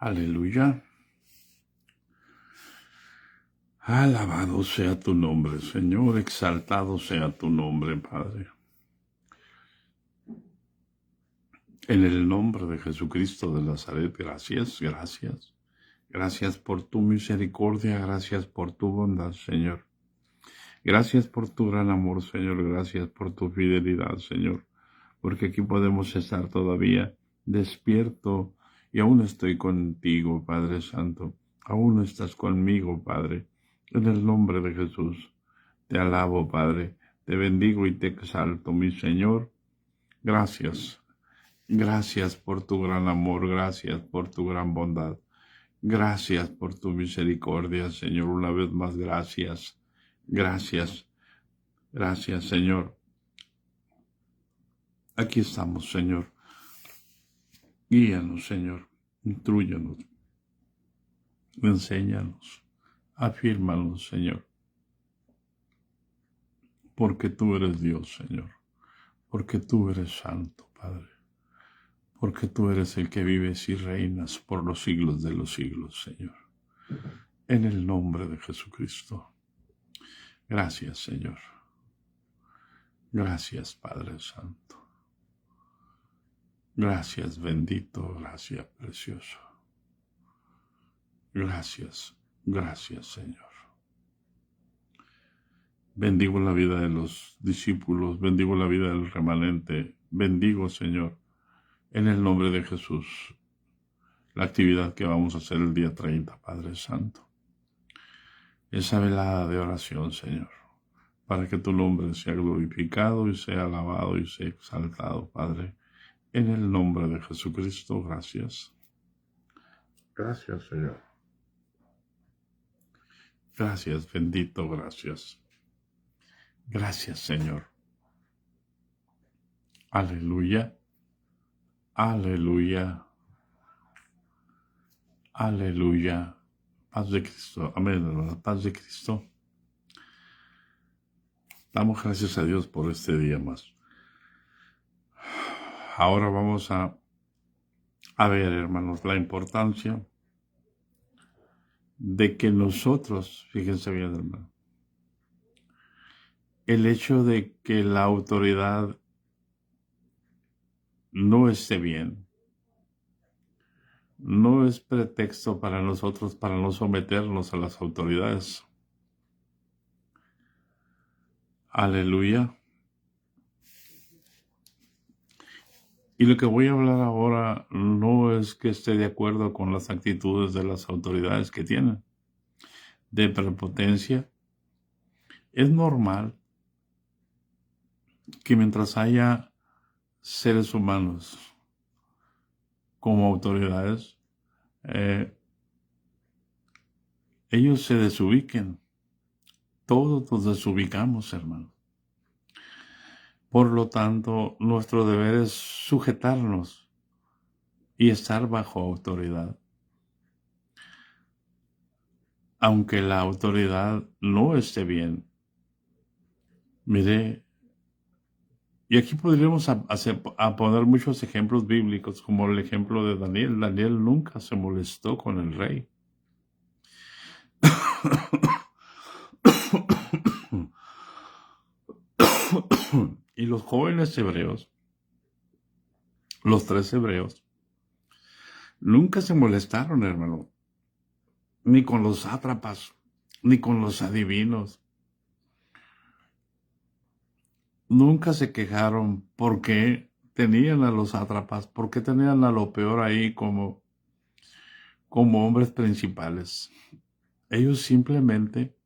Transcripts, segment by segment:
Aleluya. Alabado sea tu nombre, Señor. Exaltado sea tu nombre, Padre. En el nombre de Jesucristo de Nazaret, gracias, gracias. Gracias por tu misericordia, gracias por tu bondad, Señor. Gracias por tu gran amor, Señor. Gracias por tu fidelidad, Señor. Porque aquí podemos estar todavía despierto y aún estoy contigo, Padre Santo. Aún estás conmigo, Padre. En el nombre de Jesús, te alabo, Padre. Te bendigo y te exalto, mi Señor. Gracias. Gracias por tu gran amor. Gracias por tu gran bondad. Gracias por tu misericordia, Señor. Una vez más, gracias. Gracias. Gracias, Señor. Aquí estamos, Señor. Guíanos, Señor. Intrúyanos. Enséñanos. Afírmanos, Señor. Porque tú eres Dios, Señor. Porque tú eres santo, Padre. Porque tú eres el que vives y reinas por los siglos de los siglos, Señor. En el nombre de Jesucristo. Gracias, Señor. Gracias, Padre Santo. Gracias, bendito. Gracias, precioso. Gracias, gracias, Señor. Bendigo la vida de los discípulos, bendigo la vida del remanente, bendigo, Señor, en el nombre de Jesús, la actividad que vamos a hacer el día 30, Padre Santo. Esa velada de oración, Señor, para que tu nombre sea glorificado y sea alabado y sea exaltado, Padre, en el nombre de Jesucristo. Gracias. Gracias, Señor. Gracias, bendito, gracias. Gracias, Señor. Aleluya. Aleluya. Aleluya. Paz de Cristo. Amén. La paz de Cristo. Damos gracias a Dios por este día más. Ahora vamos a ver, hermanos, la importancia de que nosotros, fíjense bien, hermano, el hecho de que la autoridad no esté bien, no es pretexto para nosotros para no someternos a las autoridades. Aleluya. Y lo que voy a hablar ahora no es que esté de acuerdo con las actitudes de las autoridades que tienen de prepotencia. Es normal que mientras haya seres humanos como autoridades, ellos se desubiquen. Todos nos desubicamos, hermano. Por lo tanto, nuestro deber es sujetarnos y estar bajo autoridad. Aunque la autoridad no esté bien. Mire, y aquí podríamos poner muchos ejemplos bíblicos, como el ejemplo de Daniel. Daniel nunca se molestó con el rey. Y los jóvenes hebreos, los 3 hebreos, nunca se molestaron, hermano, ni con los sátrapas, ni con los adivinos. Nunca se quejaron porque tenían a los sátrapas, porque tenían a lo peor ahí como hombres principales. Ellos simplemente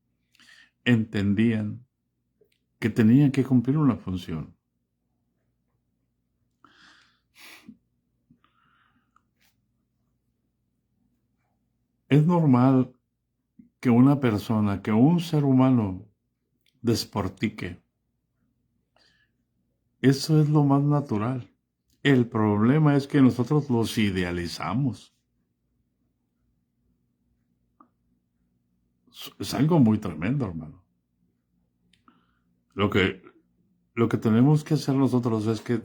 entendían que tenían que cumplir una función. Es normal que una persona, que un ser humano desportique. Eso es lo más natural. El problema es que nosotros los idealizamos. Es algo muy tremendo, hermano. Lo que tenemos que hacer nosotros es que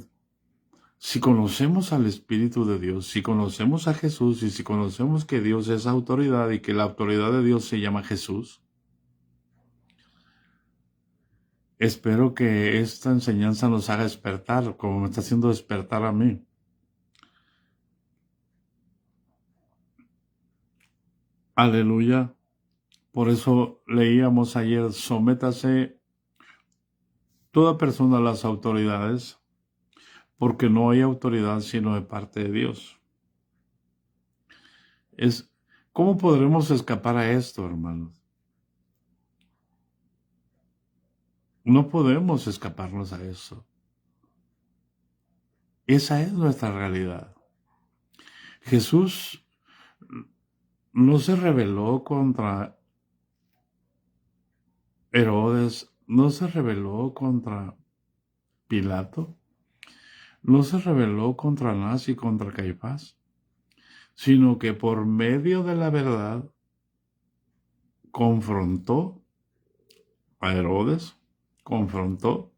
Si conocemos al Espíritu de Dios, si conocemos a Jesús y si conocemos que Dios es autoridad y que la autoridad de Dios se llama Jesús, espero que esta enseñanza nos haga despertar, como me está haciendo despertar a mí. Aleluya. Por eso leíamos ayer, sométase toda persona a las autoridades, porque no hay autoridad sino de parte de Dios. ¿Cómo podremos escapar a esto, hermanos? No podemos escaparnos a eso. Esa es nuestra realidad. Jesús no se rebeló contra Herodes, no se rebeló contra Pilato, no se rebeló contra Anás y contra Caifás, sino que por medio de la verdad confrontó a Herodes, confrontó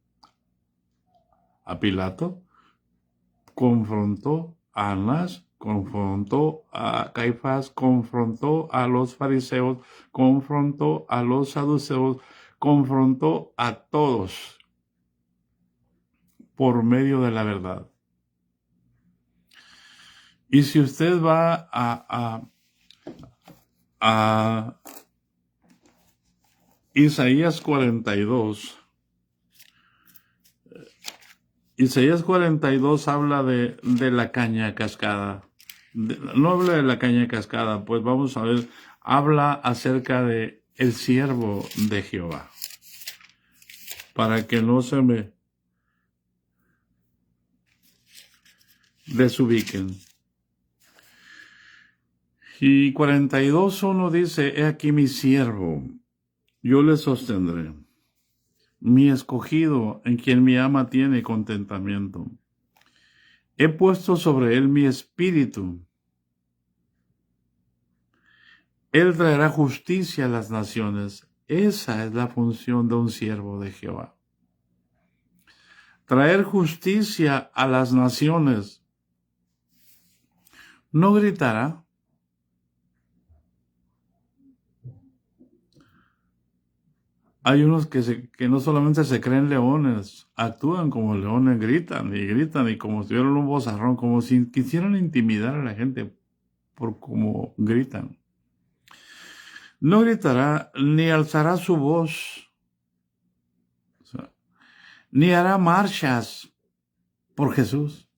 a Pilato, confrontó a Anás, confrontó a Caifás, confrontó a los fariseos, confrontó a los saduceos, confrontó a todos por medio de la verdad. Y si usted va a Isaías 42, Isaías 42 habla de la caña cascada. No habla de la caña cascada, pues vamos a ver, habla acerca de el siervo de Jehová. Para que no se me desubiquen. Y 42:1 dice, he aquí mi siervo, yo le sostendré. Mi escogido, en quien mi ama tiene contentamiento. He puesto sobre él mi espíritu. Él traerá justicia a las naciones. Esa es la función de un siervo de Jehová. Traer justicia a las naciones. No gritará. Hay unos que no solamente se creen leones, actúan como leones, gritan y como si tuvieran un vozarrón, como si quisieran intimidar a la gente por cómo gritan. No gritará, ni alzará su voz, ni hará marchas por Jesús.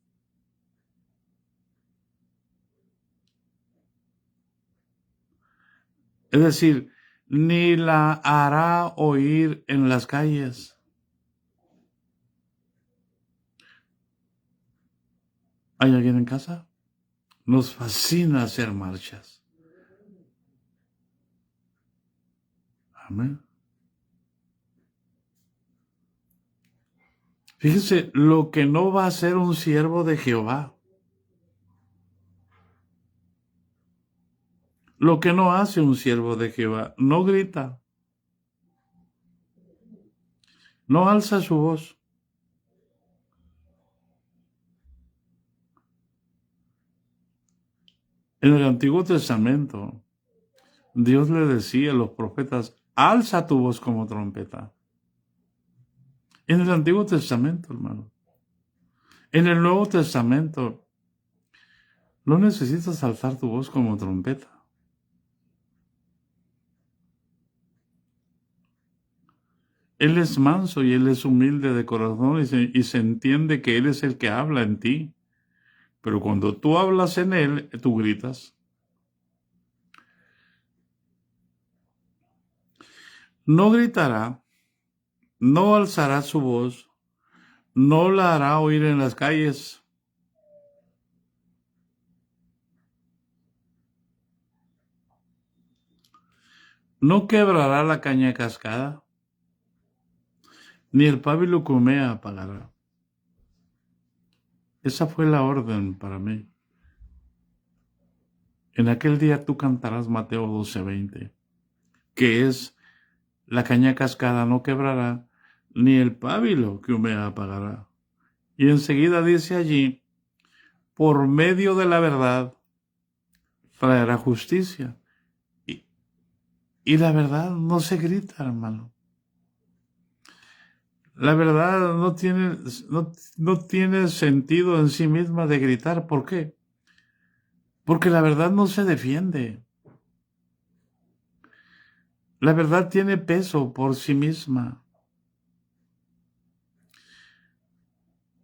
Es decir, ni la hará oír en las calles. ¿Hay alguien en casa? Nos fascina hacer marchas. Amén. Fíjense, lo que no va a ser un siervo de Jehová. Lo que no hace un siervo de Jehová, no grita, no alza su voz. En el Antiguo Testamento, Dios le decía a los profetas, alza tu voz como trompeta. En el Antiguo Testamento, hermano. En el Nuevo Testamento, no necesitas alzar tu voz como trompeta. Él es manso y Él es humilde de corazón y se entiende que Él es el que habla en ti. Pero cuando tú hablas en Él, tú gritas. No gritará, no alzará su voz, no la hará oír en las calles. No quebrará la caña cascada, ni el pábilo que humea apagará. Esa fue la orden para mí. En aquel día tú cantarás Mateo 12:20, que es la caña cascada no quebrará, ni el pábilo que humea apagará. Y enseguida dice allí por medio de la verdad, traerá justicia. Y la verdad no se grita, hermano. La verdad no tiene sentido en sí misma de gritar. ¿Por qué? Porque la verdad no se defiende. La verdad tiene peso por sí misma.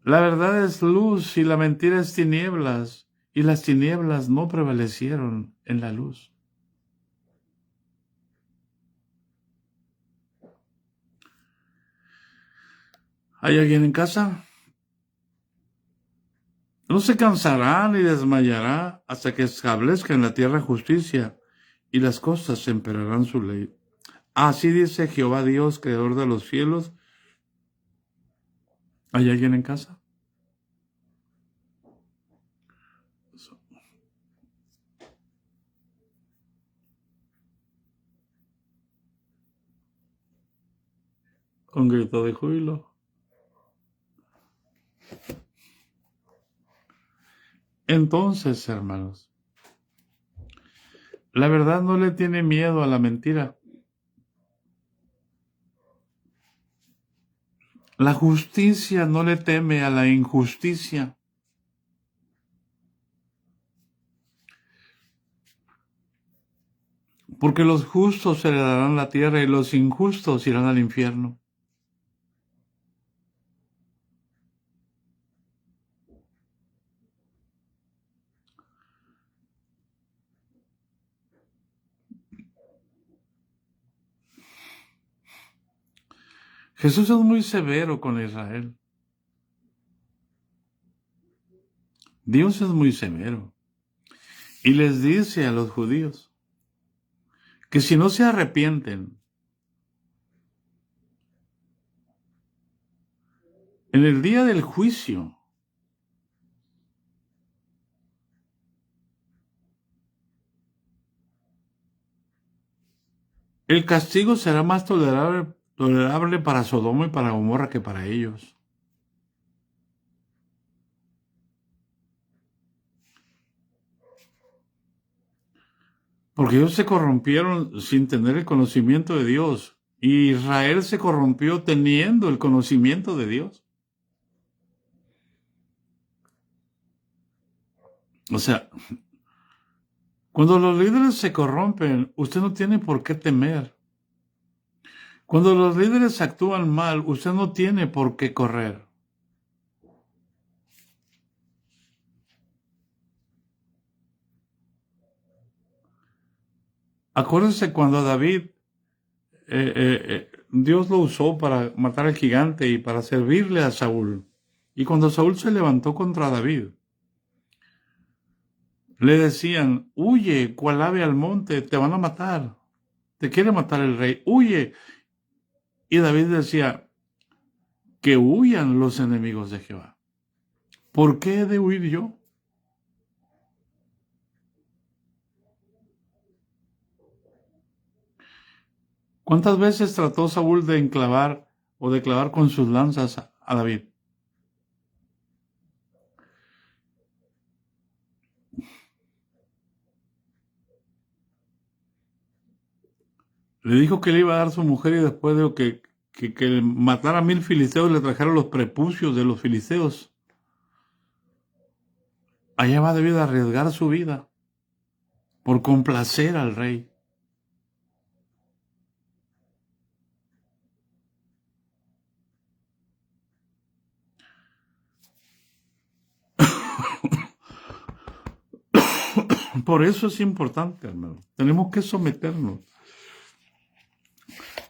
La verdad es luz y la mentira es tinieblas, y las tinieblas no prevalecieron en la luz. ¿Hay alguien en casa? No se cansará ni desmayará hasta que establezca en la tierra justicia, y las costas emperarán su ley. Así dice Jehová Dios, creador de los cielos. ¿Hay alguien en casa? Con grito de júbilo. Entonces, hermanos, la verdad no le tiene miedo a la mentira. La justicia no le teme a la injusticia. Porque los justos heredarán la tierra y los injustos irán al infierno. Jesús es muy severo con Israel. Dios es muy severo. Y les dice a los judíos que si no se arrepienten, en el día del juicio, el castigo será más tolerable para Sodoma y para Gomorra que para ellos. Porque ellos se corrompieron sin tener el conocimiento de Dios. Y Israel se corrompió teniendo el conocimiento de Dios. O sea, cuando los líderes se corrompen, usted no tiene por qué temer. Cuando los líderes actúan mal, usted no tiene por qué correr. Acuérdense cuando a David, Dios lo usó para matar al gigante y para servirle a Saúl. Y cuando Saúl se levantó contra David, le decían, huye, cual ave al monte, te van a matar. Te quiere matar el rey, huye. Y David decía, que huyan los enemigos de Jehová. ¿Por qué he de huir yo? ¿Cuántas veces trató Saúl de enclavar o de clavar con sus lanzas a David? Le dijo que le iba a dar su mujer y después de que matara a 1000 filisteos le trajeron los prepucios de los filisteos. Allá va David a arriesgar su vida por complacer al rey. Por eso es importante, hermano. Tenemos que someternos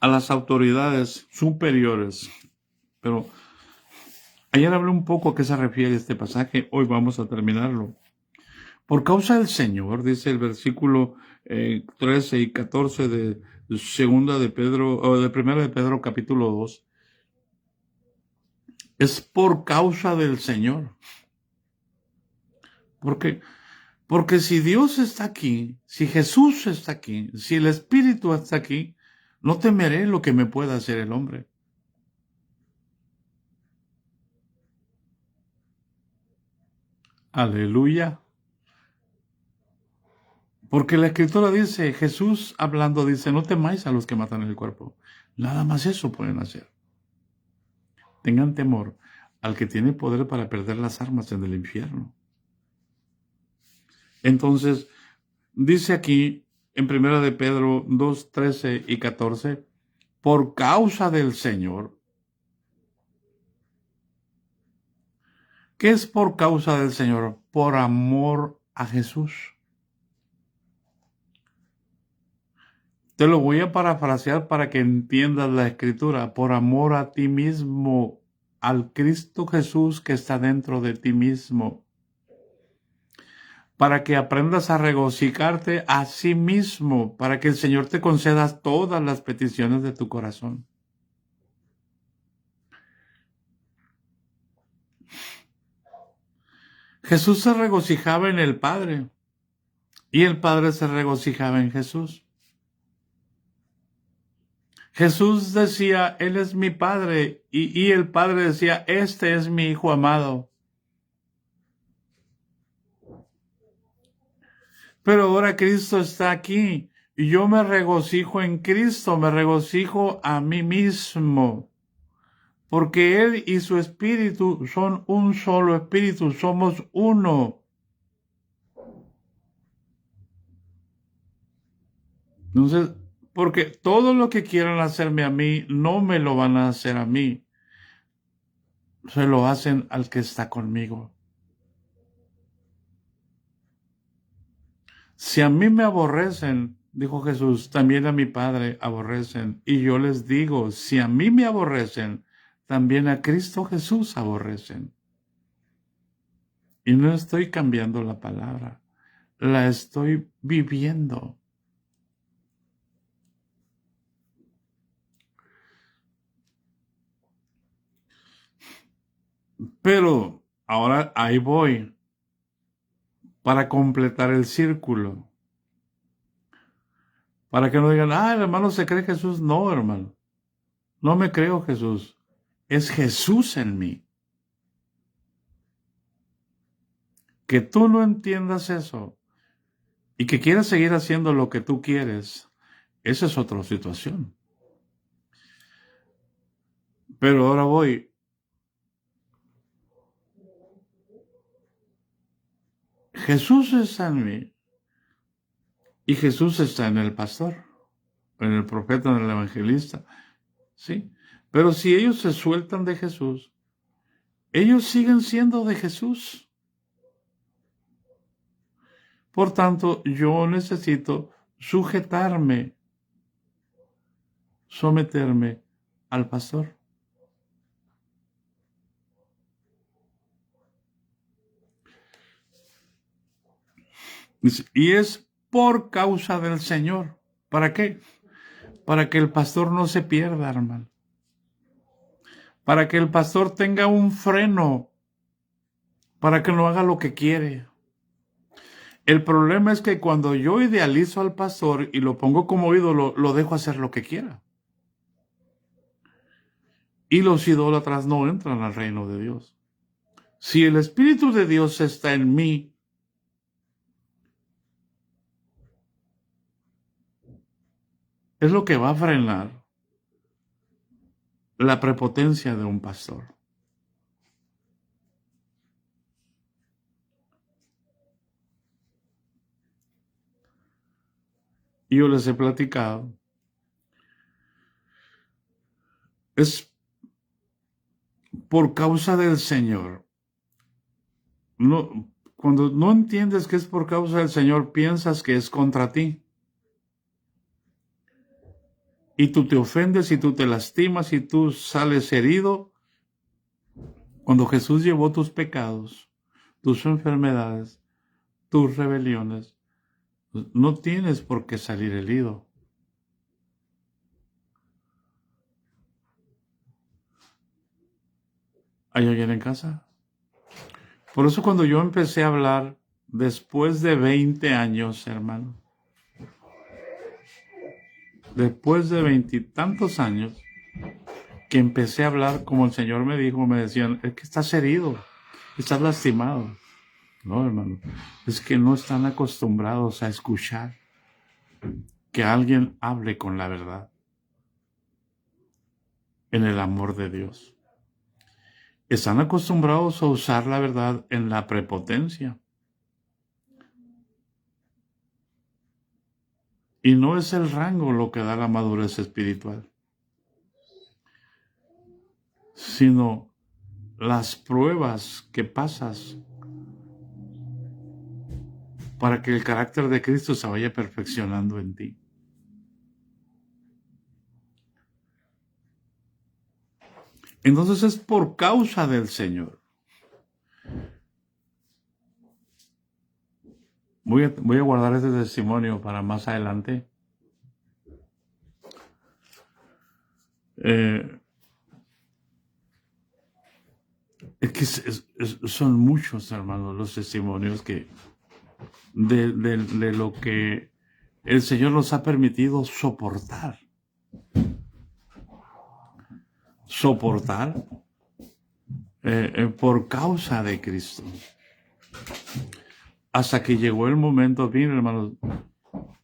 a las autoridades superiores. Pero ayer hablé un poco a qué se refiere este pasaje. Hoy vamos a terminarlo. Por causa del Señor, dice el versículo 13 y 14 de segunda de Pedro, o de primera de Pedro capítulo 2. Es por causa del Señor. Porque si Dios está aquí, si Jesús está aquí, si el Espíritu está aquí, no temeré lo que me pueda hacer el hombre. Aleluya. Porque la Escritura dice, Jesús hablando dice, no temáis a los que matan el cuerpo. Nada más eso pueden hacer. Tengan temor al que tiene poder para perder las armas en el infierno. Entonces, dice aquí en 1 de Pedro 2, 13 y 14, por causa del Señor. ¿Qué es por causa del Señor? Por amor a Jesús. Te lo voy a parafrasear para que entiendas la Escritura. Por amor a ti mismo, al Cristo Jesús que está dentro de ti mismo. Para que aprendas a regocijarte a sí mismo, para que el Señor te conceda todas las peticiones de tu corazón. Jesús se regocijaba en el Padre y el Padre se regocijaba en Jesús. Jesús decía, Él es mi Padre, y el Padre decía, este es mi Hijo amado. Pero ahora Cristo está aquí, y yo me regocijo en Cristo, me regocijo a mí mismo, porque Él y su Espíritu son un solo Espíritu, somos uno. Entonces, porque todo lo que quieran hacerme a mí, no me lo van a hacer a mí. Se lo hacen al que está conmigo. Si a mí me aborrecen, dijo Jesús, también a mi Padre aborrecen. Y yo les digo, si a mí me aborrecen, también a Cristo Jesús aborrecen. Y no estoy cambiando la palabra, la estoy viviendo. Pero ahora ahí voy para completar el círculo. Para que no digan, el hermano se cree Jesús. No, hermano. No me creo Jesús. Es Jesús en mí. Que tú no entiendas eso y que quieras seguir haciendo lo que tú quieres, esa es otra situación. Pero ahora voy. Jesús está en mí y Jesús está en el pastor, en el profeta, en el evangelista. ¿Sí? Pero si ellos se sueltan de Jesús, ellos siguen siendo de Jesús. Por tanto, yo necesito sujetarme, someterme al pastor. Y es por causa del Señor. ¿Para qué? Para que el pastor no se pierda, hermano. Para que el pastor tenga un freno. Para que no haga lo que quiere. El problema es que cuando yo idealizo al pastor y lo pongo como ídolo, lo dejo hacer lo que quiera. Y los idólatras no entran al reino de Dios. Si el Espíritu de Dios está en mí, es lo que va a frenar la prepotencia de un pastor. Y yo les he platicado. Es por causa del Señor. No, cuando no entiendes que es por causa del Señor, piensas que es contra ti. Y tú te ofendes y tú te lastimas y tú sales herido. Cuando Jesús llevó tus pecados, tus enfermedades, tus rebeliones, no tienes por qué salir herido. ¿Hay alguien en casa? Por eso cuando yo empecé a hablar, después de 20 años, hermano, después de 20 y tantos años, que empecé a hablar como el Señor me dijo, me decían, es que estás herido, estás lastimado. No, hermano. Es que no están acostumbrados a escuchar que alguien hable con la verdad en el amor de Dios. Están acostumbrados a usar la verdad en la prepotencia. Y no es el rango lo que da la madurez espiritual, sino las pruebas que pasas para que el carácter de Cristo se vaya perfeccionando en ti. Entonces es por causa del Señor. Voy a guardar este testimonio para más adelante. Es que son muchos, hermanos, los testimonios que de lo que el Señor nos ha permitido soportar. Soportar por causa de Cristo. Hasta que llegó el momento, miren, hermanos,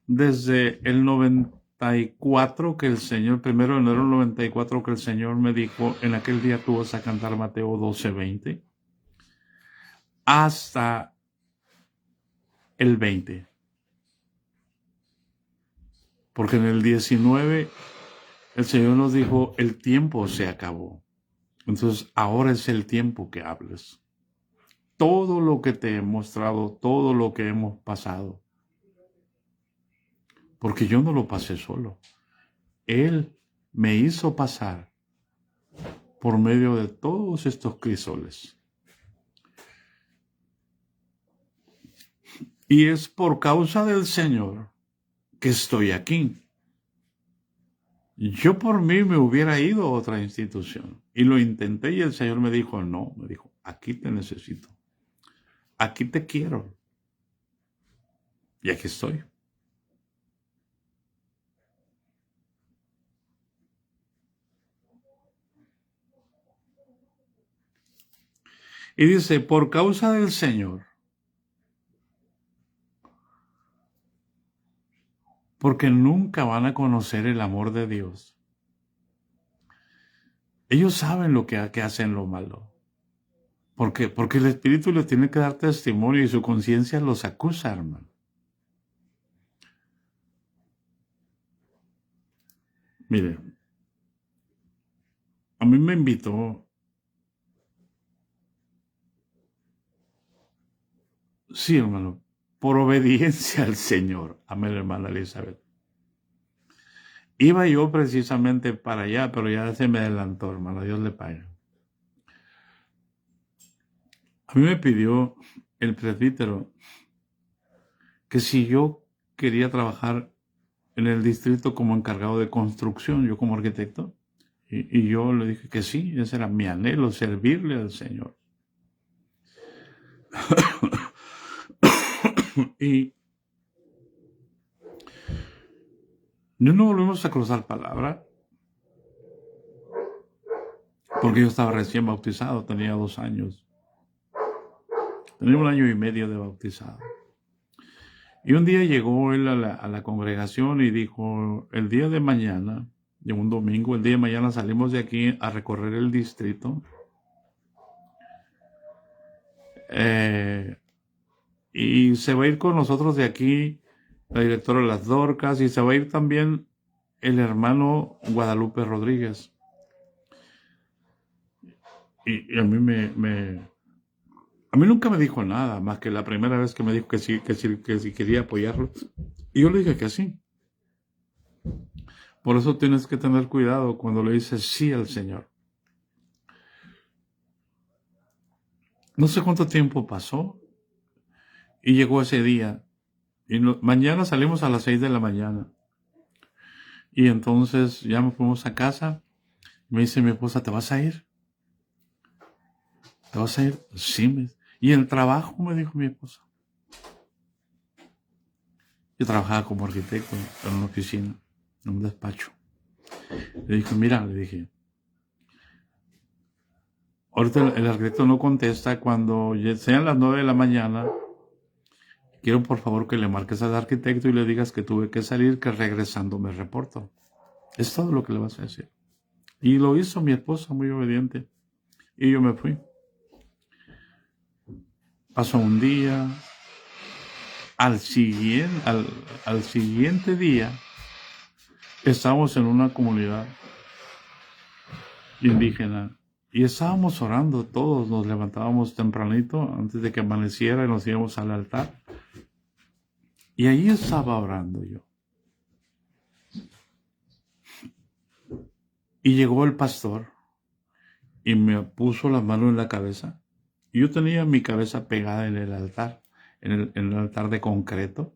desde el 94 que el Señor, primero de enero del 94 que el Señor me dijo, en aquel día tú vas a cantar Mateo 12:20, hasta el 20. Porque en el 19 el Señor nos dijo, el tiempo se acabó. Entonces ahora es el tiempo que hables. Todo lo que te he mostrado, todo lo que hemos pasado. Porque yo no lo pasé solo. Él me hizo pasar por medio de todos estos crisoles. Y es por causa del Señor que estoy aquí. Yo por mí me hubiera ido a otra institución. Y lo intenté y el Señor me dijo, no, me dijo, aquí te necesito. Aquí te quiero. Y aquí estoy. Y dice, por causa del Señor, porque nunca van a conocer el amor de Dios. Ellos saben lo que hacen lo malo. ¿Por qué? Porque el Espíritu les tiene que dar testimonio y su conciencia los acusa, hermano. Mire, a mí me invitó, sí, hermano, por obediencia al Señor. Amén, hermana Elizabeth. Iba yo precisamente para allá, pero ya se me adelantó, hermano. Dios le pague. A mí me pidió el presbítero que si yo quería trabajar en el distrito como encargado de construcción, yo como arquitecto, y yo le dije que sí, ese era mi anhelo, servirle al Señor. Y no nos volvimos a cruzar palabra, porque yo estaba recién bautizado, tenía 2 años. Tenía 1 año y medio de bautizado. Y un día llegó él a la congregación y dijo, el día de mañana, de un domingo, el día de mañana salimos de aquí a recorrer el distrito. Y se va a ir con nosotros de aquí la directora de las Dorcas y se va a ir también el hermano Guadalupe Rodríguez. Y a mí a mí nunca me dijo nada, más que la primera vez que me dijo que sí quería apoyarlo. Y yo le dije que sí. Por eso tienes que tener cuidado cuando le dices sí al Señor. No sé cuánto tiempo pasó y llegó ese día. Y mañana salimos a las 6 de la mañana. Y entonces ya me fuimos a casa. Me dice mi esposa, ¿te vas a ir? ¿Te vas a ir? Sí. Y el trabajo, me dijo mi esposa. Yo trabajaba como arquitecto en una oficina, en un despacho. Le dije, mira, le dije, Ahorita el arquitecto no contesta. Cuando sean las 9 de la mañana, quiero por favor que le marques al arquitecto y le digas que tuve que salir, que regresando me reporto. Es todo lo que le vas a decir. Y lo hizo mi esposa, muy obediente. Y yo me fui. Pasó un día. Al siguiente día, estábamos en una comunidad indígena y estábamos orando todos. Nos levantábamos tempranito antes de que amaneciera y nos íbamos al altar. Y ahí estaba orando yo. Y llegó el pastor y me puso la mano en la cabeza. Y yo tenía mi cabeza pegada en el altar, en el altar de concreto.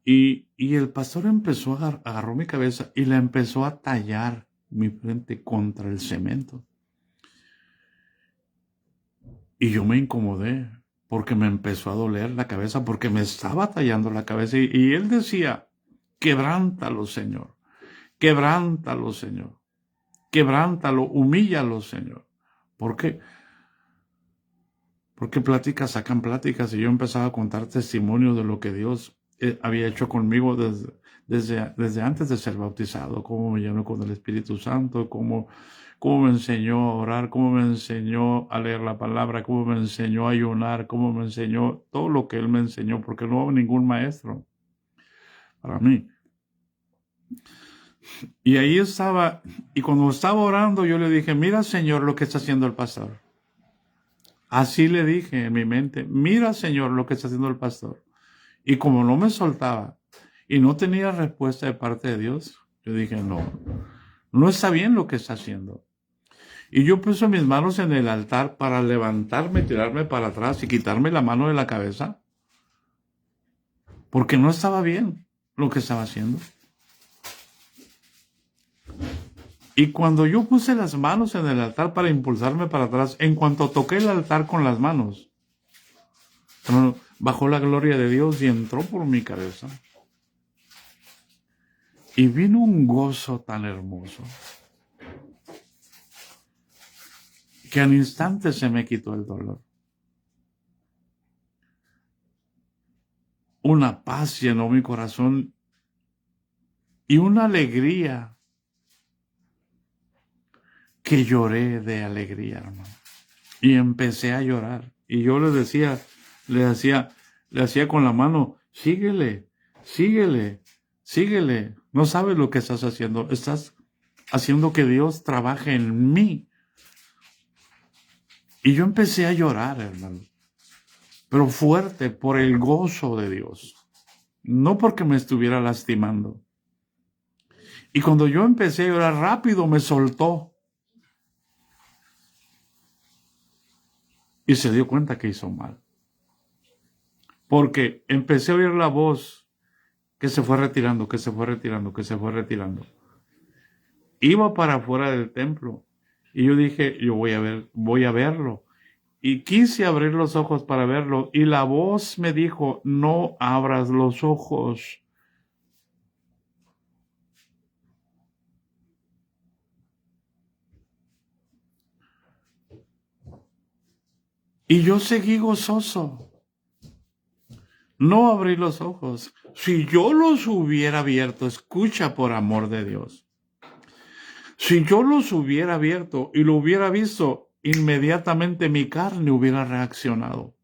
Y el pastor agarró mi cabeza y la empezó a tallar mi frente contra el cemento. Y yo me incomodé porque me empezó a doler la cabeza, porque me estaba tallando la cabeza. Y él decía, quebrántalo, Señor. Quebrántalo, Señor. Quebrántalo, humíllalo, Señor. ¿Por qué? Porque pláticas sacan pláticas, y yo empezaba a contar testimonios de lo que Dios había hecho conmigo desde antes de ser bautizado, cómo me llenó con el Espíritu Santo, cómo me enseñó a orar, cómo me enseñó a leer la palabra, cómo me enseñó a ayunar, cómo me enseñó todo lo que Él me enseñó, porque no hubo ningún maestro para mí. Y ahí estaba, y cuando estaba orando yo le dije, mira, Señor, lo que está haciendo el pastor. Así le dije en mi mente, mira, Señor, lo que está haciendo el pastor. Y como no me soltaba y no tenía respuesta de parte de Dios, yo dije, no está bien lo que está haciendo. Y yo puse mis manos en el altar para levantarme, tirarme para atrás y quitarme la mano de la cabeza, porque no estaba bien lo que estaba haciendo. Y cuando yo puse las manos en el altar para impulsarme para atrás, en cuanto toqué el altar con las manos, bajó la gloria de Dios y entró por mi cabeza. Y vino un gozo tan hermoso que al instante se me quitó el dolor. Una paz llenó mi corazón y una alegría que lloré de alegría, hermano. Y empecé a llorar. Y yo le hacía con la mano, síguele, síguele, síguele. No sabes lo que estás haciendo. Estás haciendo que Dios trabaje en mí. Y yo empecé a llorar, hermano. Pero fuerte, por el gozo de Dios. No porque me estuviera lastimando. Y cuando yo empecé a llorar rápido, me soltó. Y se dio cuenta que hizo mal. Porque empecé a oír la voz que se fue retirando, que se fue retirando, que se fue retirando. Iba para afuera del templo. Y yo dije, yo voy a verlo. Y quise abrir los ojos para verlo. Y la voz me dijo, no abras los ojos. Y yo seguí gozoso. No abrí los ojos. Si yo los hubiera abierto, escucha por amor de Dios. Si yo los hubiera abierto y lo hubiera visto, inmediatamente mi carne hubiera reaccionado.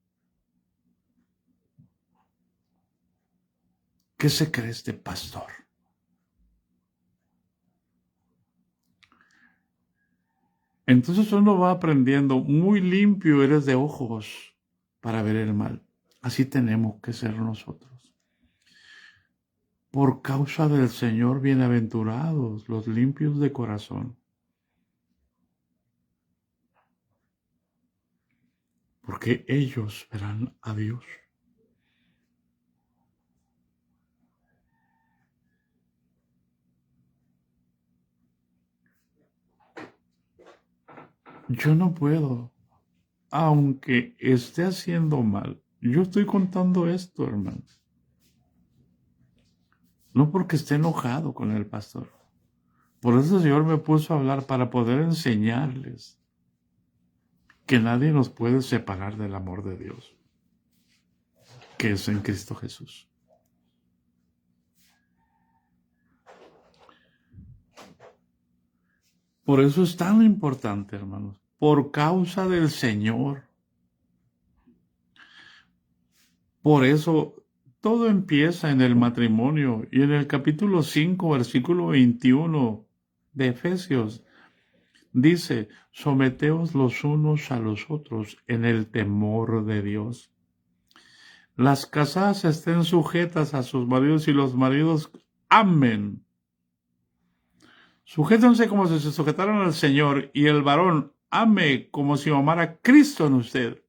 ¿Qué se cree este pastor? Entonces uno va aprendiendo, muy limpio eres de ojos para ver el mal. Así tenemos que ser nosotros. Por causa del Señor, bienaventurados los limpios de corazón, porque ellos verán a Dios. Yo no puedo, aunque esté haciendo mal. Yo estoy contando esto, hermanos. No porque esté enojado con el pastor. Por eso el Señor me puso a hablar para poder enseñarles. que nadie nos puede separar del amor de Dios, que es en Cristo Jesús. Por eso es tan importante, hermanos, por causa del Señor. Por eso todo empieza en el matrimonio, y en el capítulo 5, versículo 21 de Efesios, dice: someteos los unos a los otros en el temor de Dios. Las casadas estén sujetas a sus maridos y los maridos amen. Sujétense como si se sujetaran al Señor, y el varón ame como si amara a Cristo en usted.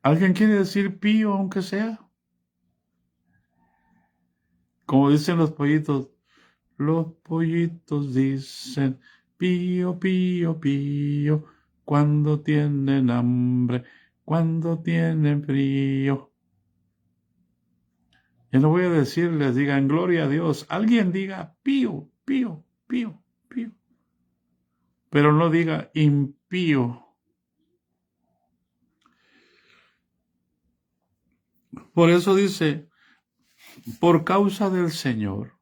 ¿Alguien quiere decir pío aunque sea? Como dicen los pollitos dicen pío, pío, pío, cuando tienen hambre, cuando tienen frío. Yo no voy a decirles, digan gloria a Dios. Alguien diga pío, pío, pío, pío. Pero no diga impío. Por eso dice, por causa del Señor,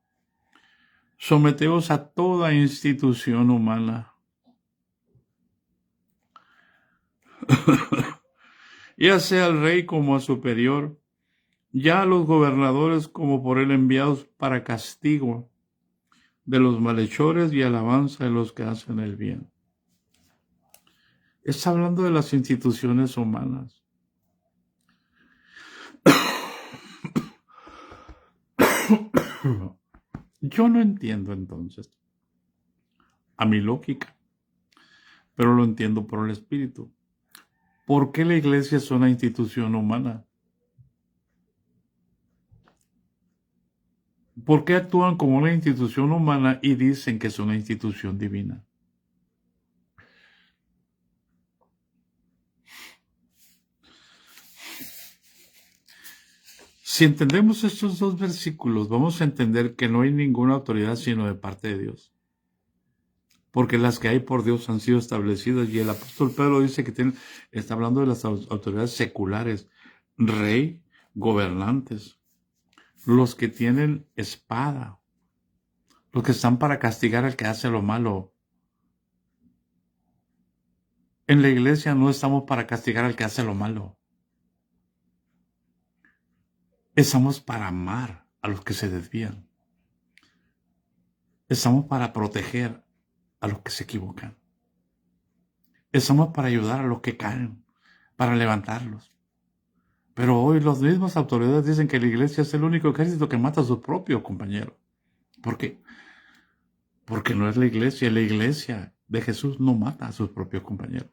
someteos a toda institución humana. Ya sea al rey como a superior, ya a los gobernadores como por él enviados para castigo de los malhechores y alabanza de los que hacen el bien. Está hablando de las instituciones humanas. Yo no entiendo entonces, a mi lógica, pero lo entiendo por el Espíritu. ¿Por qué la iglesia es una institución humana? ¿Por qué actúan como una institución humana y dicen que es una institución divina? Si entendemos estos dos versículos, vamos a entender que no hay ninguna autoridad sino de parte de Dios. Porque las que hay por Dios han sido establecidas. Y el apóstol Pedro dice que está hablando de las autoridades seculares, rey, gobernantes, los que tienen espada, los que están para castigar al que hace lo malo. En la iglesia no estamos para castigar al que hace lo malo. Estamos para amar a los que se desvían. Estamos para proteger a los que se equivocan. Estamos para ayudar a los que caen, para levantarlos. Pero hoy las mismas autoridades dicen que la iglesia es el único ejército que mata a sus propios compañeros. ¿Por qué? Porque no es la iglesia de Jesús no mata a sus propios compañeros.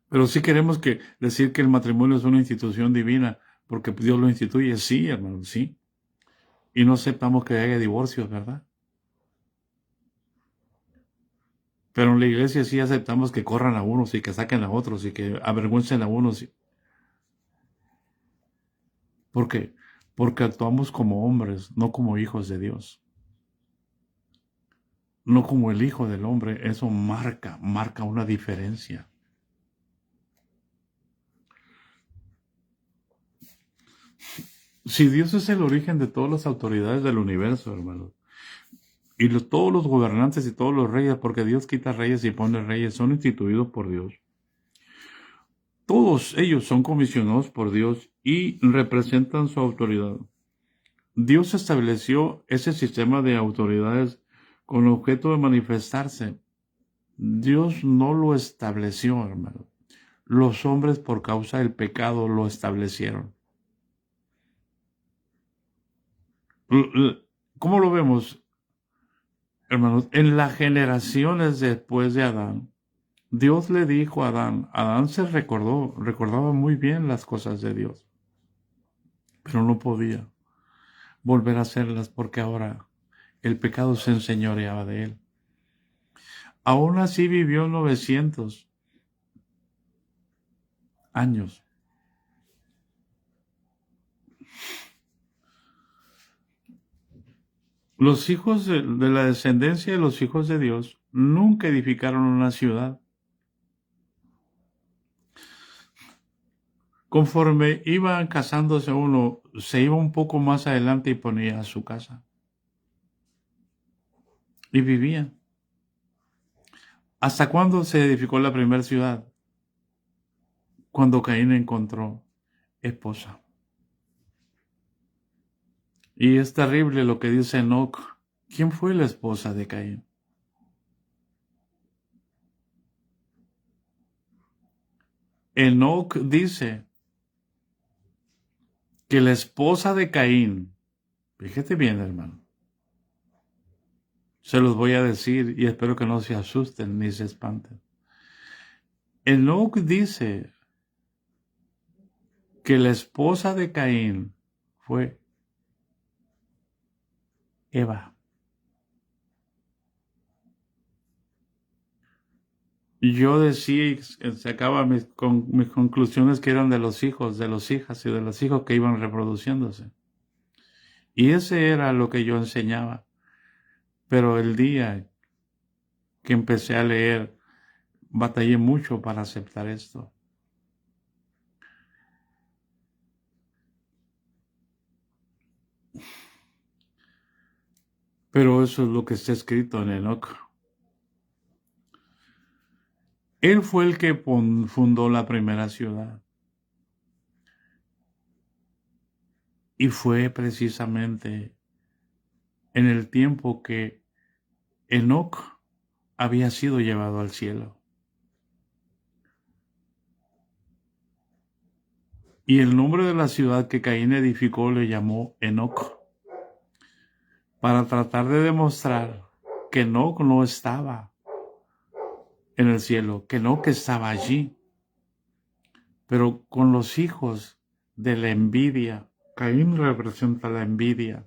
Pero sí queremos decir que el matrimonio es una institución divina, porque Dios lo instituye, sí, hermano, sí. Y no aceptamos que haya divorcios, ¿verdad? Pero en la iglesia sí aceptamos que corran a unos y que saquen a otros y que avergüencen a unos. ¿Por qué? Porque actuamos como hombres, no como hijos de Dios. No como el Hijo del Hombre. Eso marca una diferencia. Si Dios es el origen de todas las autoridades del universo, hermanos, y todos los gobernantes y todos los reyes, porque Dios quita reyes y pone reyes, son instituidos por Dios. Todos ellos son comisionados por Dios y representan su autoridad. Dios estableció ese sistema de autoridades con objeto de manifestarse. Dios no lo estableció, hermano. Los hombres por causa del pecado lo establecieron. ¿Cómo lo vemos, hermanos? En las generaciones después de Adán, Dios le dijo a Adán se recordaba muy bien las cosas de Dios, pero no podía volver a hacerlas porque ahora el pecado se enseñoreaba de él. Aún así vivió 900 años Los hijos de la descendencia de los hijos de Dios nunca edificaron una ciudad. Conforme iban casándose uno, se iba un poco más adelante y ponía su casa. Y vivían. ¿Hasta cuándo se edificó la primera ciudad? Cuando Caín encontró esposa. Y es terrible lo que dice Enoc. ¿Quién fue la esposa de Caín? Enoc dice que la esposa de Caín, fíjate bien, hermano, se los voy a decir y espero que no se asusten ni se espanten. Enoc dice que la esposa de Caín fue Eva. Y yo decía, sacaba mis conclusiones que eran de los hijos, de los hijas y de los hijos que iban reproduciéndose. Y ese era lo que yo enseñaba. Pero el día que empecé a leer, batallé mucho para aceptar esto. Pero eso es lo que está escrito en Enoc. Él fue el que fundó la primera ciudad. Y fue precisamente en el tiempo que Enoc había sido llevado al cielo. Y el nombre de la ciudad que Caín edificó le llamó Enoc, para tratar de demostrar que Enoc no estaba en el cielo, que Enoc estaba allí, pero con los hijos de la envidia. Caín representa la envidia,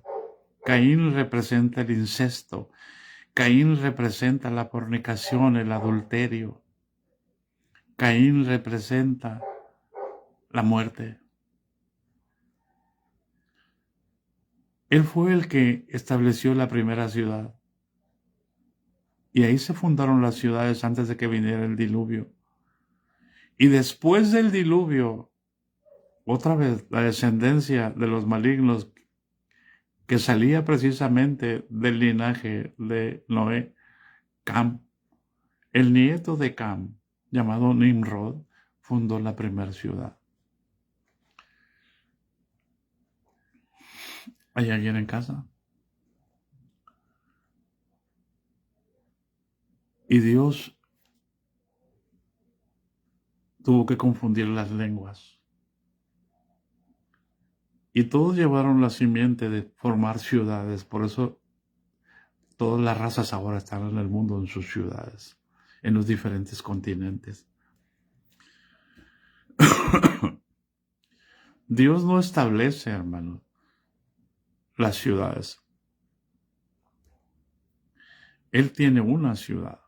Caín representa el incesto, Caín representa la fornicación, el adulterio, Caín representa la muerte. Él fue el que estableció la primera ciudad. Y ahí se fundaron las ciudades antes de que viniera el diluvio. Y después del diluvio, otra vez la descendencia de los malignos que salía precisamente del linaje de Noé, Cam, el nieto de Cam, llamado Nimrod, fundó la primera ciudad. ¿Hay alguien en casa? Y Dios tuvo que confundir las lenguas. Y todos llevaron la simiente de formar ciudades. Por eso todas las razas ahora están en el mundo, en sus ciudades, en los diferentes continentes. Dios no establece, hermano, las ciudades. Él tiene una ciudad.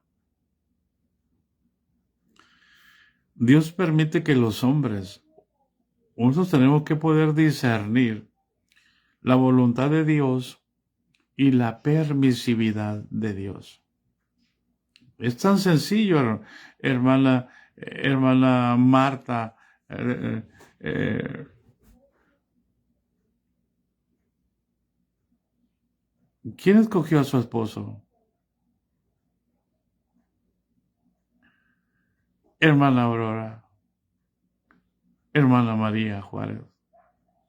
Dios permite que los hombres, nosotros tenemos que poder discernir la voluntad de Dios y la permisividad de Dios. Es tan sencillo, hermana Marta. ¿Quién escogió a su esposo? Hermana Aurora, hermana María Juárez,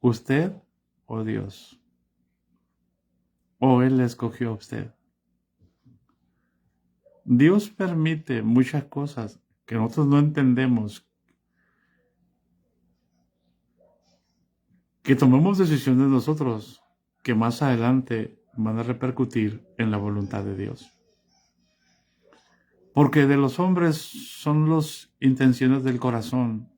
¿usted o Dios? ¿O Él le escogió a usted? Dios permite muchas cosas que nosotros no entendemos, que tomemos decisiones nosotros que más adelante van a repercutir en la voluntad de Dios. Porque de los hombres son las intenciones del corazón,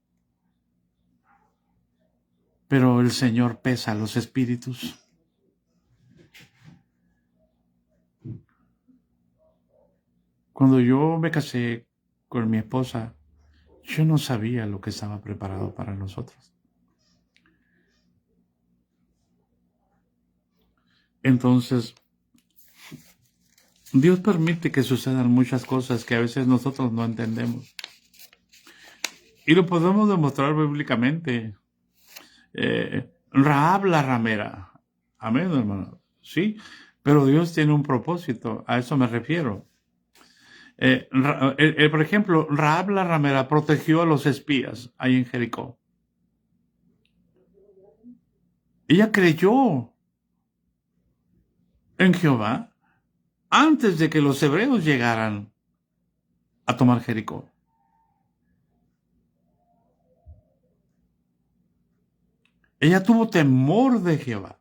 pero el Señor pesa los espíritus. Cuando yo me casé con mi esposa, yo no sabía lo que estaba preparado para nosotros. Entonces, Dios permite que sucedan muchas cosas que a veces nosotros no entendemos. Y lo podemos demostrar bíblicamente. Rahab la ramera. Amén, hermano. Sí, pero Dios tiene un propósito. A eso me refiero. Por ejemplo, Rahab la ramera protegió a los espías ahí en Jericó. Ella creyó en Jehová antes de que los hebreos llegaran a tomar Jericó. Ella tuvo temor de Jehová.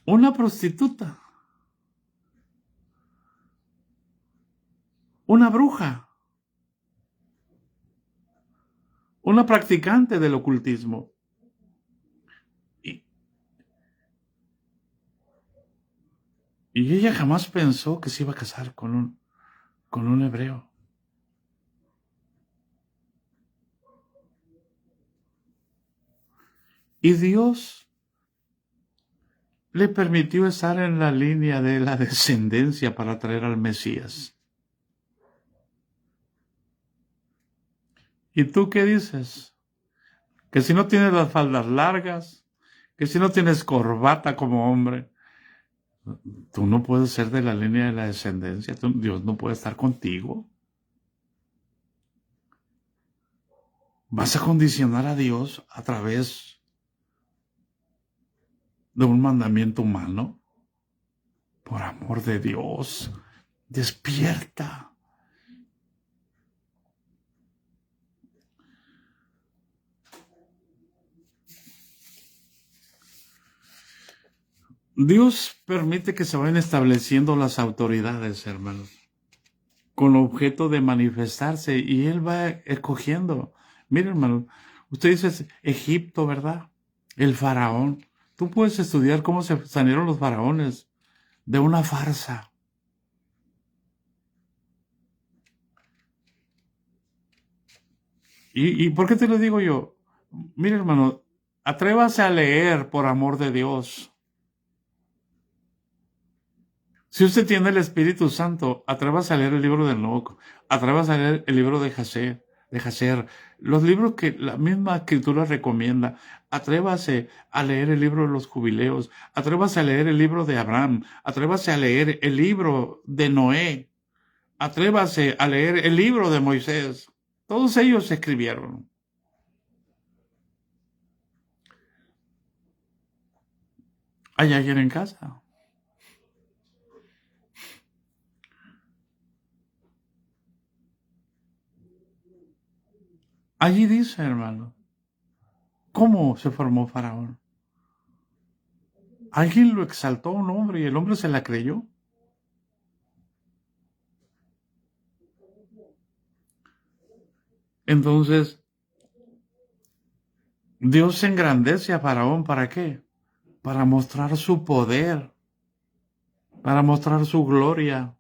Una prostituta, una bruja, una practicante del ocultismo. Y ella jamás pensó que se iba a casar con un hebreo. Y Dios le permitió estar en la línea de la descendencia para traer al Mesías. ¿Y tú qué dices? Que si no tienes las faldas largas, que si no tienes corbata como hombre, tú no puedes ser de la línea de la descendencia. Dios no puede estar contigo. ¿Vas a condicionar a Dios a través de un mandamiento humano? Por amor de Dios, despierta. Dios permite que se vayan estableciendo las autoridades, hermanos, con objeto de manifestarse, y Él va escogiendo. Mira, hermano, usted dice Egipto, ¿verdad? El faraón. Tú puedes estudiar cómo se salieron los faraones de una farsa. ¿Y por qué te lo digo yo? Mira, hermano, atrévase a leer por amor de Dios. Si usted tiene el Espíritu Santo, atrévase a leer el libro de Enoc, atrévase a leer el libro de Jacer, los libros que la misma Escritura recomienda. Atrévase a leer el libro de los jubileos, atrévase a leer el libro de Abraham, atrévase a leer el libro de Noé, atrévase a leer el libro de Moisés. Todos ellos escribieron. ¿Hay alguien en casa? Allí dice, hermano, ¿cómo se formó Faraón? Alguien lo exaltó a un hombre y el hombre se la creyó. Entonces, Dios engrandece a Faraón, ¿para qué? Para mostrar su poder, para mostrar su gloria.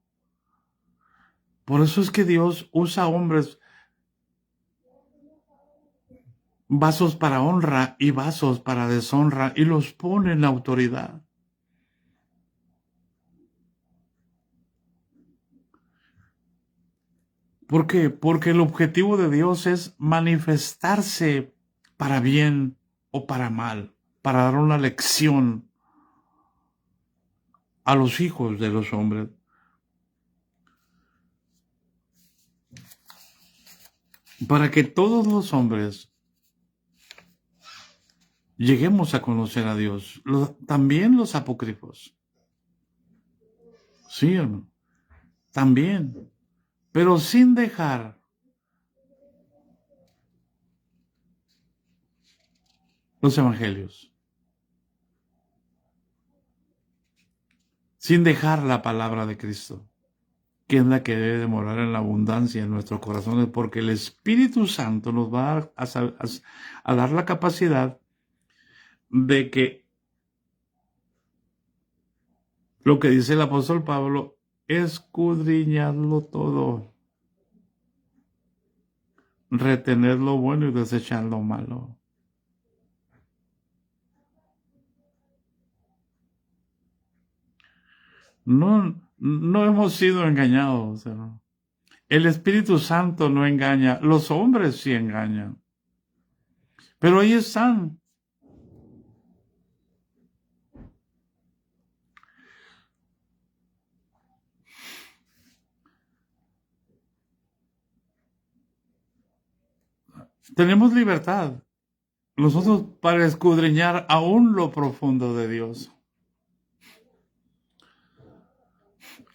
Por eso es que Dios usa hombres, vasos para honra y vasos para deshonra, y los pone en autoridad. ¿Por qué? Porque el objetivo de Dios es manifestarse para bien o para mal, para dar una lección a los hijos de los hombres. Para que todos los hombres lleguemos a conocer a Dios, también los apócrifos. Sí, hermano, también, pero sin dejar los evangelios, sin dejar la palabra de Cristo, que es la que debe de morar en la abundancia en nuestros corazones, porque el Espíritu Santo nos va a dar la capacidad de que lo que dice el apóstol Pablo, escudriñadlo todo, retener lo bueno y desechar lo malo. No hemos sido engañados, hermano. El Espíritu Santo no engaña, los hombres sí engañan. Pero ahí están. Tenemos libertad nosotros para escudriñar aún lo profundo de Dios.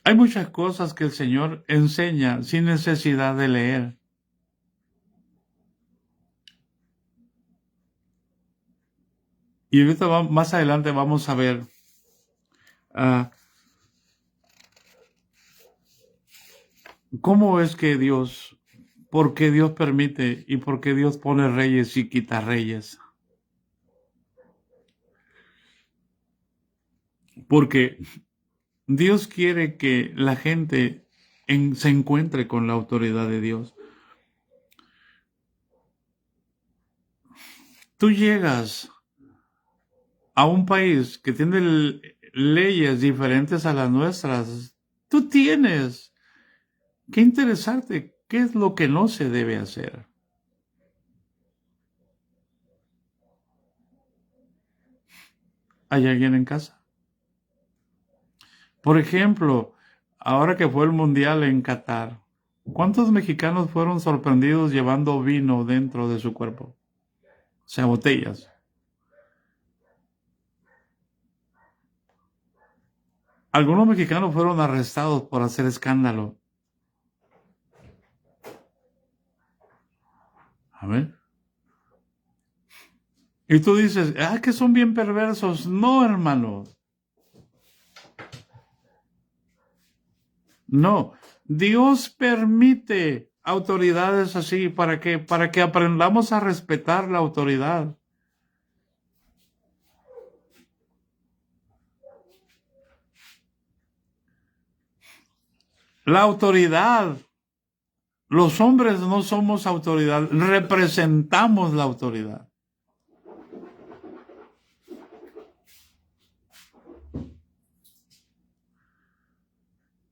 Hay muchas cosas que el Señor enseña sin necesidad de leer. Y ahorita más adelante vamos a ver cómo es que Dios, por qué Dios permite y por qué Dios pone reyes y quita reyes. Porque Dios quiere que la gente se encuentre con la autoridad de Dios. Tú llegas a un país que tiene leyes diferentes a las nuestras. Tú tienes que interesarte qué es lo que no se debe hacer. ¿Hay alguien en casa? Por ejemplo, ahora que fue el Mundial en Qatar, ¿cuántos mexicanos fueron sorprendidos llevando vino dentro de su cuerpo? O sea, botellas. Algunos mexicanos fueron arrestados por hacer escándalo. A ver. Y tú dices, que son bien perversos. No, hermano. No. Dios permite autoridades así para que aprendamos a respetar la autoridad. La autoridad. Los hombres no somos autoridad, representamos la autoridad.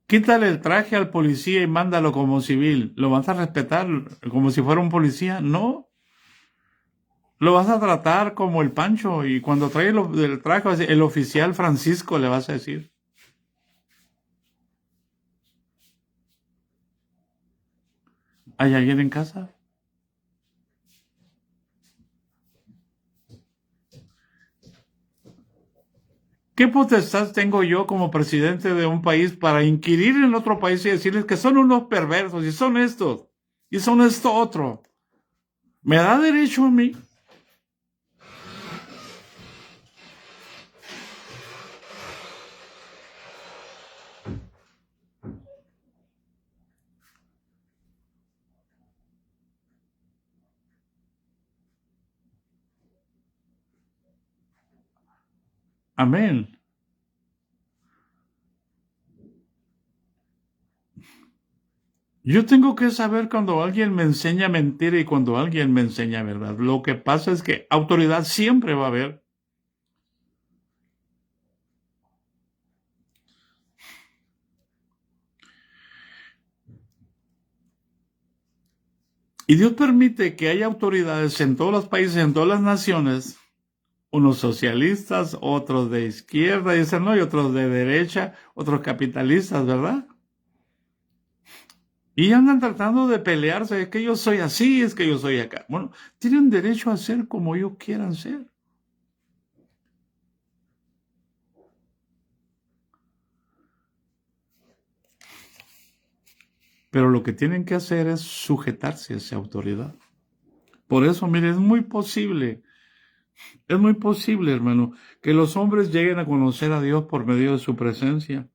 Quítale el traje al policía y mándalo como civil. ¿Lo vas a respetar como si fuera un policía? No. Lo vas a tratar como el Pancho y cuando trae el traje, el oficial Francisco le vas a decir. ¿Hay alguien en casa? ¿Qué potestad tengo yo como presidente de un país para inquirir en otro país y decirles que son unos perversos y son estos y son esto otro? ¿Me da derecho a mí? Amén. Yo tengo que saber cuando alguien me enseña mentira y cuando alguien me enseña verdad. Lo que pasa es que autoridad siempre va a haber. Y Dios permite que haya autoridades en todos los países, en todas las naciones, unos socialistas, otros de izquierda, dicen, no, y otros de derecha, otros capitalistas, ¿verdad? Y andan tratando de pelearse, es que yo soy así, es que yo soy acá. Bueno, tienen derecho a ser como ellos quieran ser. Pero lo que tienen que hacer es sujetarse a esa autoridad. Por eso, mire, es muy posible, hermano, que los hombres lleguen a conocer a Dios por medio de su presencia.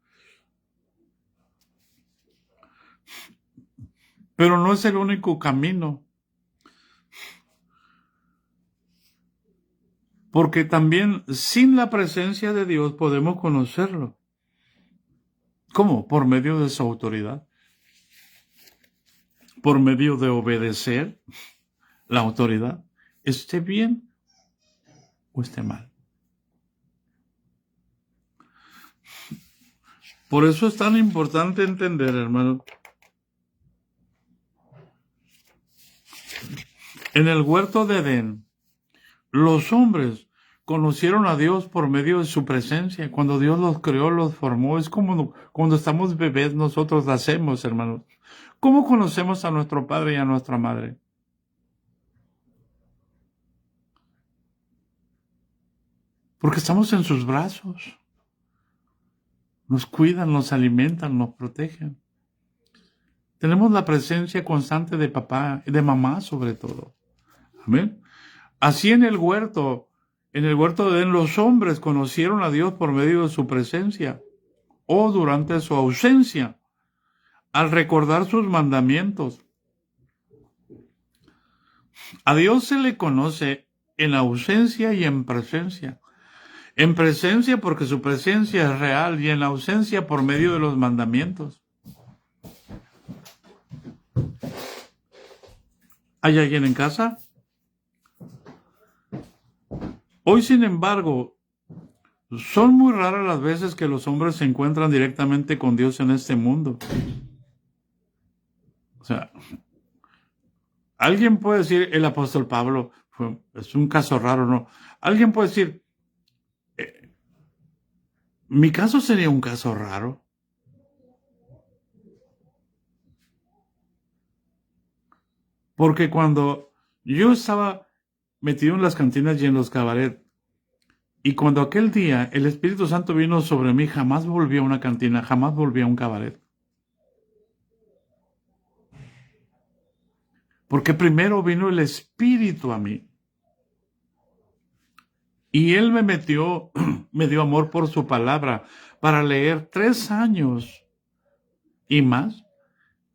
Pero no es el único camino. Porque también sin la presencia de Dios podemos conocerlo. ¿Cómo? Por medio de su autoridad. Por medio de obedecer la autoridad. Esté bien o esté mal. Por eso es tan importante entender, hermano. En el huerto de Edén, los hombres conocieron a Dios por medio de su presencia. Cuando Dios los creó, los formó. Es como cuando estamos bebés, nosotros nacemos, hermanos. ¿Cómo conocemos a nuestro padre y a nuestra madre? Porque estamos en sus brazos. Nos cuidan, nos alimentan, nos protegen. Tenemos la presencia constante de papá, de mamá sobre todo. Amén. Así en el huerto de Edén, los hombres conocieron a Dios por medio de su presencia o durante su ausencia, al recordar sus mandamientos. A Dios se le conoce en ausencia y en presencia. En presencia porque su presencia es real y en ausencia por medio de los mandamientos. ¿Hay alguien en casa? Hoy, sin embargo, son muy raras las veces que los hombres se encuentran directamente con Dios en este mundo. O sea, alguien puede decir, el apóstol Pablo es un caso raro, ¿no? Alguien puede decir, mi caso sería un caso raro. Porque cuando yo estaba metido en las cantinas y en los cabarets, y cuando aquel día el Espíritu Santo vino sobre mí, jamás volví a una cantina, jamás volví a un cabaret. Porque primero vino el Espíritu a mí. Y Él me dio amor por su palabra para leer 3 años y más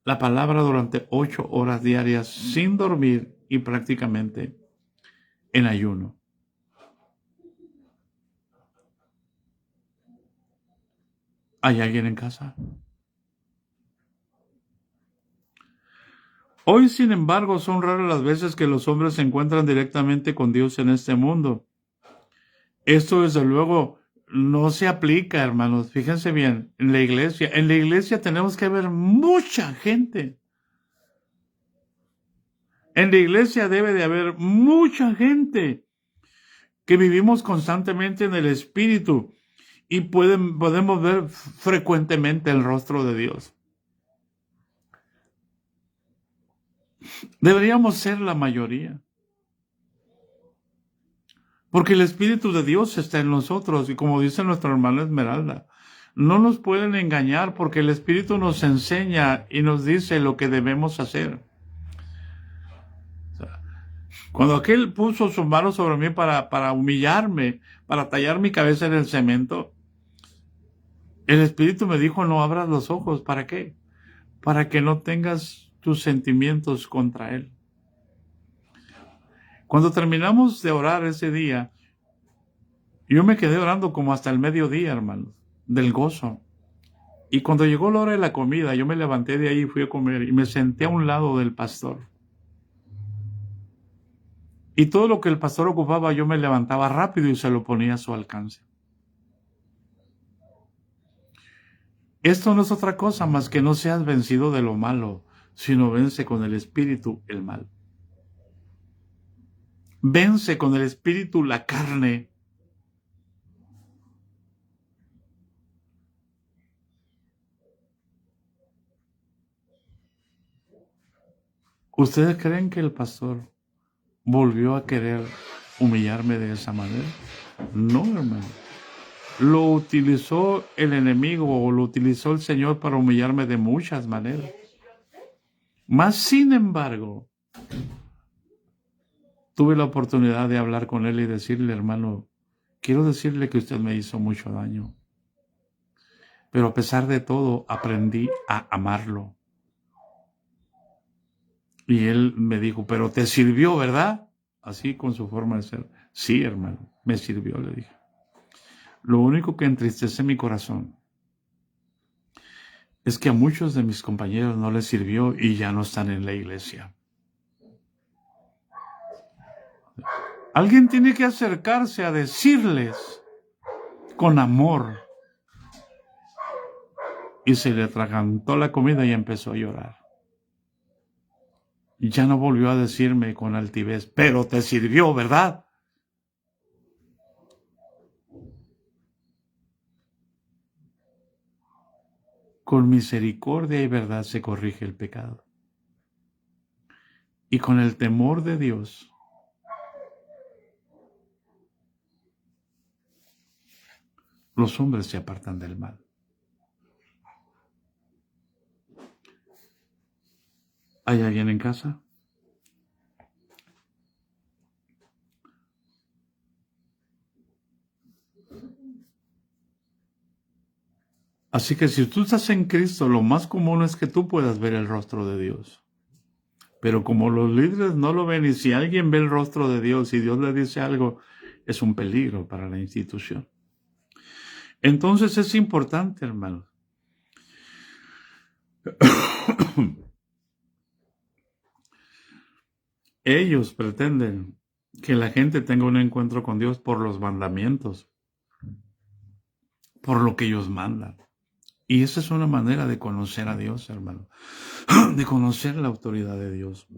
la palabra durante 8 horas diarias sin dormir y prácticamente en ayuno. ¿Hay alguien en casa? Hoy, sin embargo, son raras las veces que los hombres se encuentran directamente con Dios en este mundo. Esto, desde luego, no se aplica, hermanos. Fíjense bien, en la iglesia. En la iglesia tenemos que ver mucha gente. En la iglesia debe de haber mucha gente que vivimos constantemente en el Espíritu y podemos ver frecuentemente el rostro de Dios. Deberíamos ser la mayoría. Porque el Espíritu de Dios está en nosotros y como dice nuestra hermana Esmeralda, no nos pueden engañar porque el Espíritu nos enseña y nos dice lo que debemos hacer. Cuando aquel puso su mano sobre mí para humillarme, para tallar mi cabeza en el cemento, el Espíritu me dijo, no abras los ojos. ¿Para qué? Para que no tengas tus sentimientos contra Él. Cuando terminamos de orar ese día, yo me quedé orando como hasta el mediodía, hermanos, del gozo. Y cuando llegó la hora de la comida, yo me levanté de ahí y fui a comer y me senté a un lado del pastor. Y todo lo que el pastor ocupaba, yo me levantaba rápido y se lo ponía a su alcance. Esto no es otra cosa más que no seas vencido de lo malo, sino vence con el Espíritu el mal. Vence con el Espíritu la carne. ¿Ustedes creen que el pastor volvió a querer humillarme de esa manera? No, hermano. Lo utilizó el enemigo o lo utilizó el Señor para humillarme de muchas maneras. Mas, sin embargo, tuve la oportunidad de hablar con él y decirle, hermano, quiero decirle que usted me hizo mucho daño. Pero a pesar de todo, aprendí a amarlo. Y él me dijo, pero te sirvió, ¿verdad? Así con su forma de ser. Sí, hermano, me sirvió, le dije. Lo único que entristece mi corazón es que a muchos de mis compañeros no les sirvió y ya no están en la iglesia. Alguien tiene que acercarse a decirles con amor y se le atragantó la comida y empezó a llorar. Y ya no volvió a decirme con altivez, pero te sirvió, ¿verdad? Con misericordia y verdad se corrige el pecado. Y con el temor de Dios, los hombres se apartan del mal. ¿Hay alguien en casa? Así que si tú estás en Cristo, lo más común es que tú puedas ver el rostro de Dios. Pero como los líderes no lo ven, y si alguien ve el rostro de Dios y Dios le dice algo, es un peligro para la institución. Entonces es importante, hermanos. Ellos pretenden que la gente tenga un encuentro con Dios por los mandamientos, por lo que ellos mandan. Y esa es una manera de conocer a Dios, hermano, de conocer la autoridad de Dios.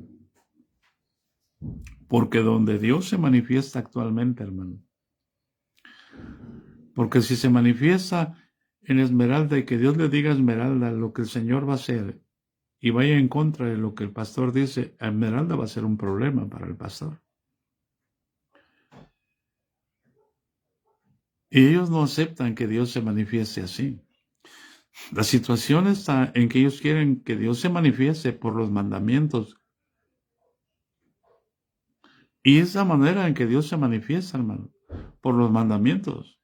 Porque donde Dios se manifiesta actualmente, hermano, porque si se manifiesta en Esmeralda y que Dios le diga a Esmeralda lo que el Señor va a hacer y vaya en contra de lo que el pastor dice, a Esmeralda va a ser un problema para el pastor. Y ellos no aceptan que Dios se manifieste así. La situación está en que ellos quieren que Dios se manifieste por los mandamientos. Y esa manera en que Dios se manifiesta, hermano, por los mandamientos.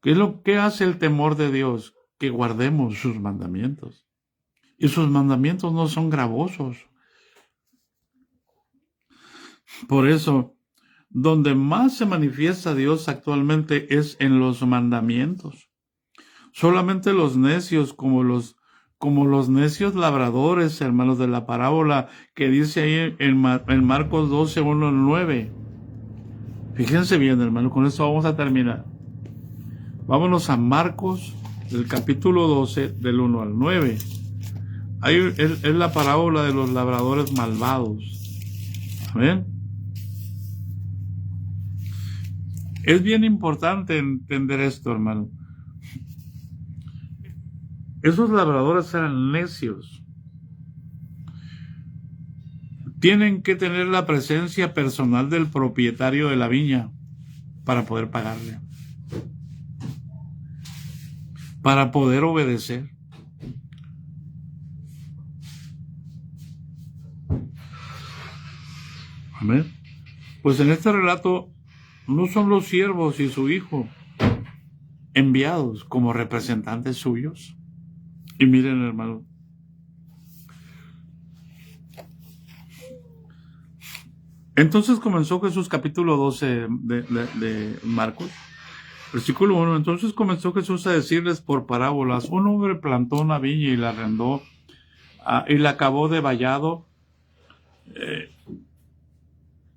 ¿Qué es lo que hace el temor de Dios? Que guardemos sus mandamientos. Y sus mandamientos no son gravosos. Por eso, donde más se manifiesta Dios actualmente es en los mandamientos. Solamente los necios, como los necios labradores, hermanos, de la parábola que dice ahí en Marcos 12, 1 al 9. Fíjense bien, hermano, con esto vamos a terminar. Vámonos a Marcos, el capítulo 12, del 1 al 9. Ahí es la parábola de los labradores malvados. Amén. Es bien importante entender esto, hermano. Esos labradores eran necios. Tienen que tener la presencia personal del propietario de la viña para poder pagarle, para poder obedecer. Amén. Pues en este relato no son los siervos y su hijo enviados como representantes suyos. Y miren, hermano, entonces comenzó Jesús, capítulo 12 de Marcos, versículo 1. Entonces comenzó Jesús a decirles por parábolas: un hombre plantó una viña y la arrendó y la acabó de vallado.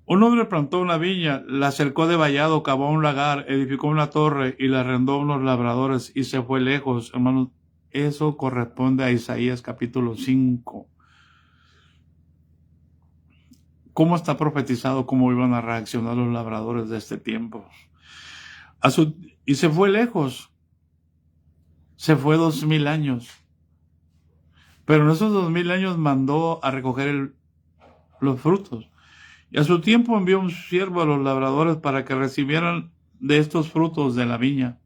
Un hombre plantó una viña, la cercó de vallado, cavó un lagar, edificó una torre y la arrendó a unos labradores y se fue lejos. Hermanos, eso corresponde a Isaías capítulo 5. ¿Cómo está profetizado cómo iban a reaccionar los labradores de este tiempo? Y se fue lejos. Se fue 2000 años. Pero en esos 2000 años mandó a recoger los frutos. Y a su tiempo envió un siervo a los labradores para que recibieran de estos frutos de la viña.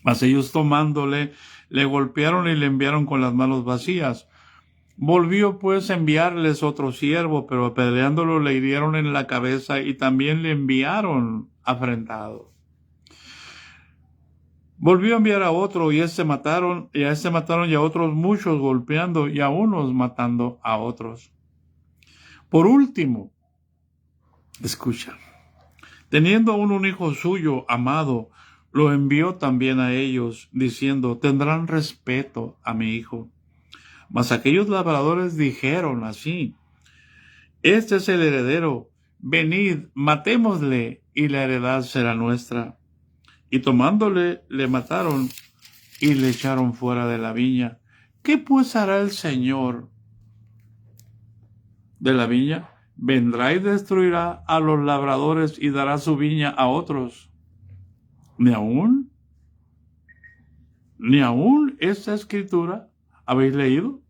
Mas ellos tomándole, le golpearon y le enviaron con las manos vacías. Volvió pues a enviarles otro siervo, pero apedreándolo le hirieron en la cabeza y también le enviaron afrentado. Volvió a enviar a otro y a este mataron y a otros muchos golpeando y a unos matando a otros. Por último, escucha, teniendo aún un hijo suyo amado, lo envió también a ellos, diciendo: tendrán respeto a mi hijo. Mas aquellos labradores dijeron así: este es el heredero, venid, matémosle, y la heredad será nuestra. Y tomándole, le mataron, y le echaron fuera de la viña. ¿Qué pues hará el Señor de la viña? Vendrá y destruirá a los labradores y dará su viña a otros. Ni aún esta escritura habéis leído.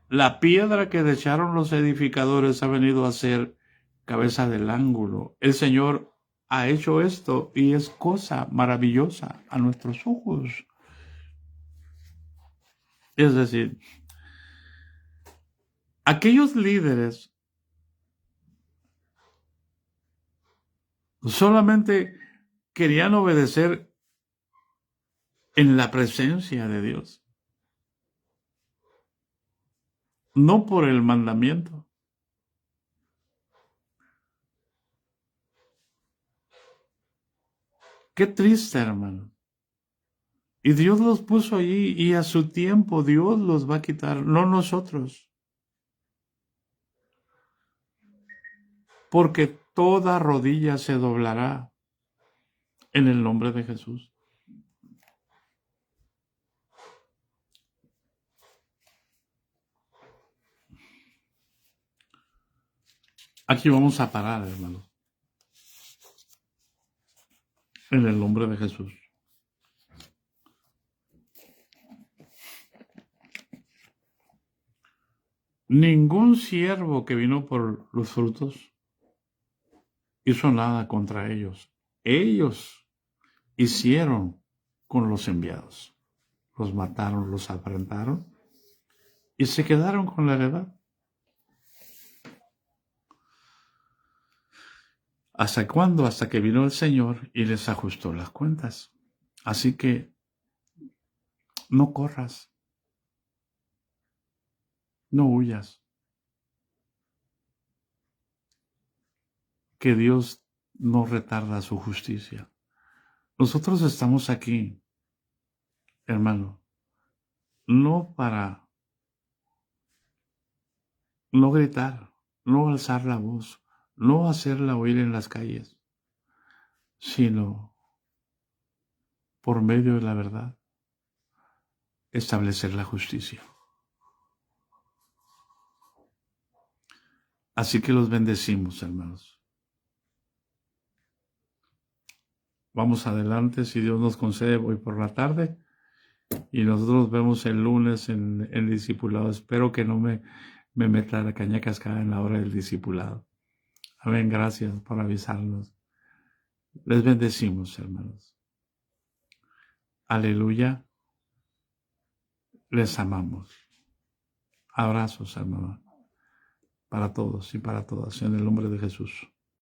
La piedra que desecharon los edificadores ha venido a ser cabeza del ángulo. El Señor ha hecho esto y es cosa maravillosa a nuestros ojos. Es decir, aquellos líderes solamente querían obedecer en la presencia de Dios, no por el mandamiento. Qué triste, hermano. Y Dios los puso allí y a su tiempo Dios los va a quitar, no nosotros. Porque toda rodilla se doblará en el nombre de Jesús. Aquí vamos a parar, hermanos. En el nombre de Jesús. Ningún siervo que vino por los frutos hizo nada contra ellos. Ellos hicieron con los enviados. Los mataron, los afrentaron y se quedaron con la heredad. ¿Hasta cuándo? Hasta que vino el Señor y les ajustó las cuentas. Así que no corras, no huyas. Que Dios no retarda su justicia. Nosotros estamos aquí, hermano, no para no gritar, no alzar la voz, no hacerla oír en las calles, sino por medio de la verdad, establecer la justicia. Así que los bendecimos, hermanos. Vamos adelante, si Dios nos concede, hoy por la tarde. Y nosotros nos vemos el lunes en el discipulado. Espero que no me meta la caña cascada en la hora del discipulado. Amén, gracias por avisarnos. Les bendecimos, hermanos. Aleluya. Les amamos. Abrazos, hermanos, para todos y para todas, en el nombre de Jesús.